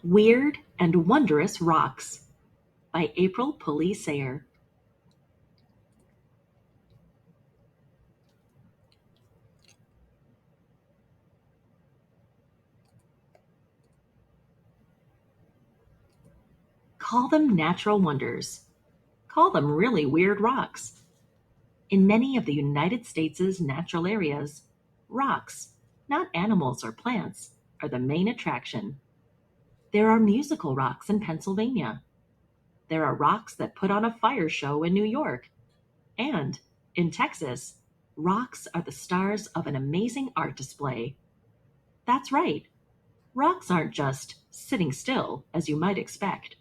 Weird and Wondrous Rocks by April Pulley Sayer. Call them natural wonders. Call them really weird rocks. In many of the United States' natural areas, rocks, not animals or plants, are the main attraction. There are musical rocks in Pennsylvania. There are rocks that put on a fire show in New York. And, in Texas, rocks are the stars of an amazing art display. That's right, rocks aren't just sitting still, as you might expect.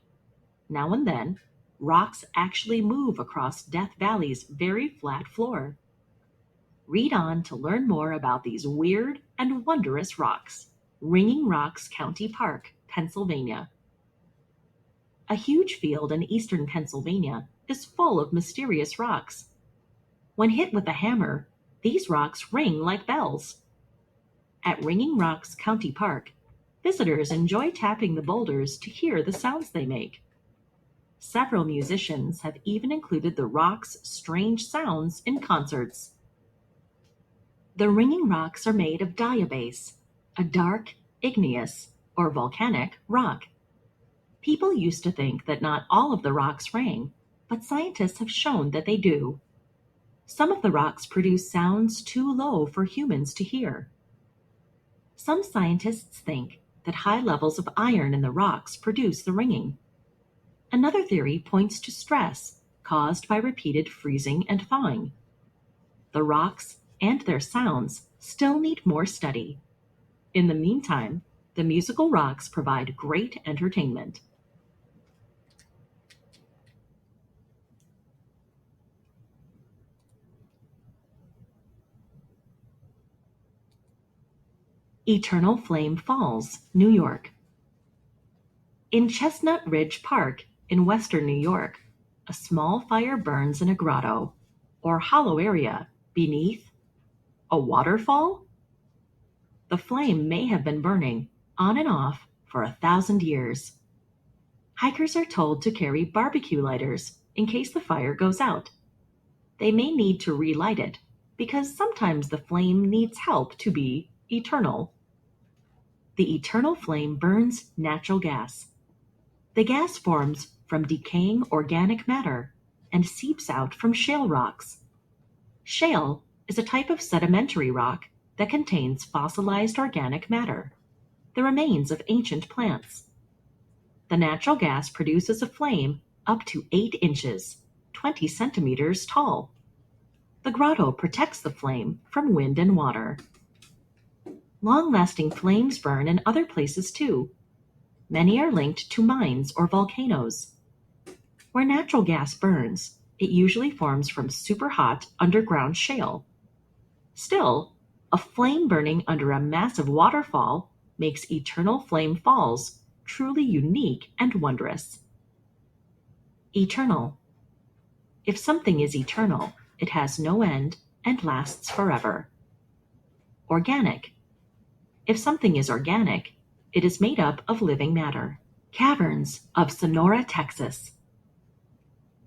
Now and then, rocks actually move across Death Valley's very flat floor. Read on to learn more about these weird and wondrous rocks. Ringing Rocks County Park, Pennsylvania. A huge field in eastern Pennsylvania is full of mysterious rocks. When hit with a hammer, these rocks ring like bells. At Ringing Rocks County Park, visitors enjoy tapping the boulders to hear the sounds they make. Several musicians have even included the rock's strange sounds in concerts. The ringing rocks are made of diabase, a dark, igneous, or volcanic rock. People used to think that not all of the rocks rang, but scientists have shown that they do. Some of the rocks produce sounds too low for humans to hear. Some scientists think that high levels of iron in the rocks produce the ringing. Another theory points to stress caused by repeated freezing and thawing. The rocks and their sounds still need more study. In the meantime, the musical rocks provide great entertainment. Eternal Flame Falls, New York. In Chestnut Ridge Park in western New York, a small fire burns in a grotto, or hollow area, beneath a waterfall? The flame may have been burning, on and off, for 1,000 years. Hikers are told to carry barbecue lighters in case the fire goes out. They may need to relight it, because sometimes the flame needs help to be eternal. The eternal flame burns natural gas. The gas forms from decaying organic matter and seeps out from shale rocks. Shale is a type of sedimentary rock that contains fossilized organic matter, the remains of ancient plants. The natural gas produces a flame up to 8 inches, 20 centimeters tall. The grotto protects the flame from wind and water. Long-lasting flames burn in other places too. Many are linked to mines or volcanoes. Where natural gas burns, it usually forms from super-hot underground shale. Still, a flame burning under a massive waterfall makes eternal flame falls truly unique and wondrous. Eternal. If something is eternal, it has no end and lasts forever. Organic. If something is organic, it is made up of living matter. Caverns of Sonora, Texas.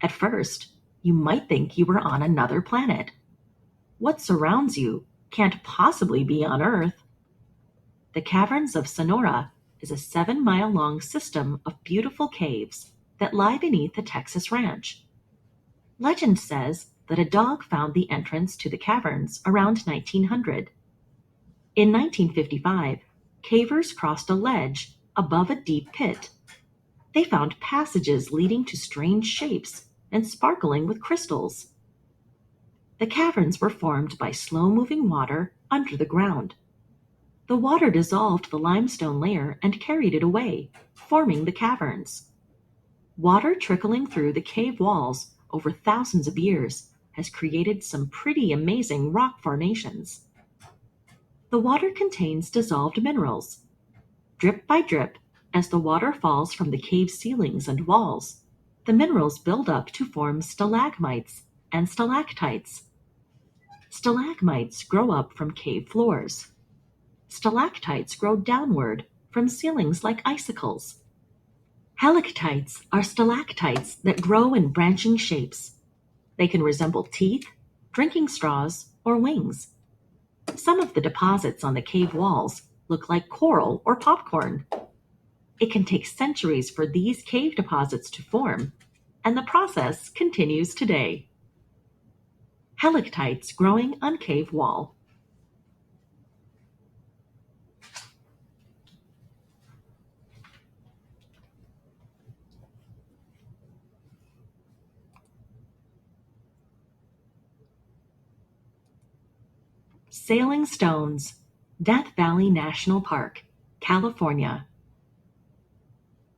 At first, you might think you were on another planet. What surrounds you can't possibly be on Earth. The Caverns of Sonora is a 7-mile-long system of beautiful caves that lie beneath the Texas ranch. Legend says that a dog found the entrance to the caverns around 1900. In 1955, cavers crossed a ledge above a deep pit. They found passages leading to strange shapes and sparkling with crystals. The caverns were formed by slow-moving water under the ground. The water dissolved the limestone layer and carried it away, forming the caverns. Water trickling through the cave walls over thousands of years has created some pretty amazing rock formations. The water contains dissolved minerals. Drip by drip, as the water falls from the cave ceilings and walls, the minerals build up to form stalagmites and stalactites. Stalagmites grow up from cave floors. Stalactites grow downward from ceilings like icicles. Helictites are stalactites that grow in branching shapes. They can resemble teeth, drinking straws, or wings. Some of the deposits on the cave walls look like coral or popcorn. It can take centuries for these cave deposits to form, and the process continues today. Helictites growing on cave wall. Sailing stones. Death Valley National Park, California.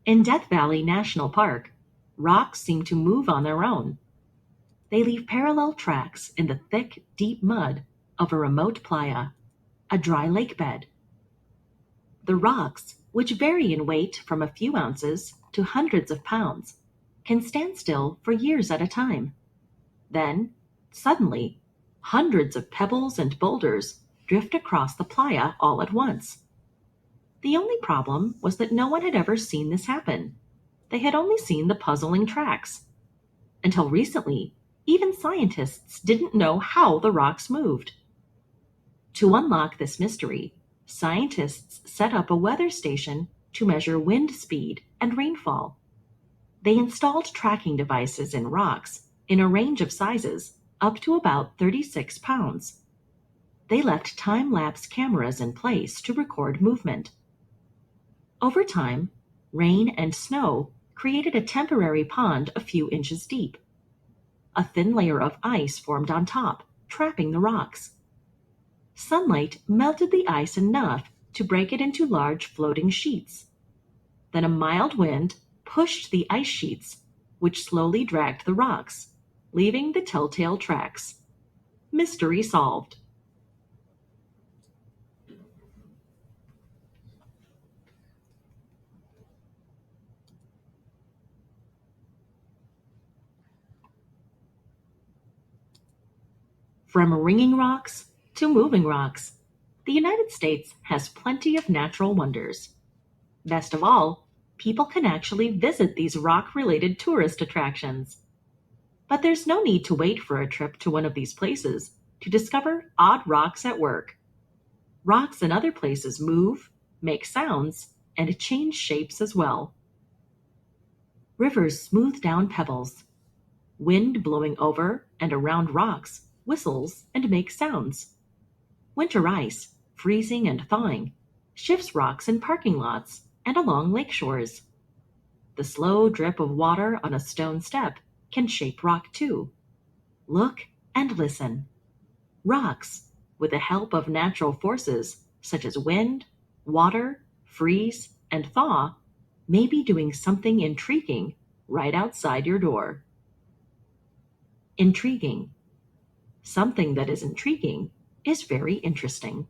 In Death Valley National Park, rocks seem to move on their own. They leave parallel tracks in the thick, deep mud of a remote playa, a dry lake bed. The rocks, which vary in weight from a few ounces to hundreds of pounds, can stand still for years at a time. Then, suddenly, hundreds of pebbles and boulders drift across the playa all at once. The only problem was that no one had ever seen this happen. They had only seen the puzzling tracks. Until recently, even scientists didn't know how the rocks moved. To unlock this mystery, scientists set up a weather station to measure wind speed and rainfall. They installed tracking devices in rocks in a range of sizes up to about 36 pounds. They left time-lapse cameras in place to record movement. Over time, rain and snow created a temporary pond a few inches deep. A thin layer of ice formed on top, trapping the rocks. Sunlight melted the ice enough to break it into large floating sheets. Then a mild wind pushed the ice sheets, which slowly dragged the rocks, leaving the telltale tracks. Mystery solved. From ringing rocks to moving rocks, the United States has plenty of natural wonders. Best of all, people can actually visit these rock-related tourist attractions. But there's no need to wait for a trip to one of these places to discover odd rocks at work. Rocks in other places move, make sounds, and change shapes as well. Rivers smooth down pebbles. Wind blowing over and around rocks whistles and makes sounds. Winter ice, freezing and thawing, shifts rocks in parking lots and along lake shores. The slow drip of water on a stone step can shape rock too. Look and listen. Rocks, with the help of natural forces such as wind, water, freeze, and thaw, may be doing something intriguing right outside your door. Intriguing. Something that is intriguing is very interesting.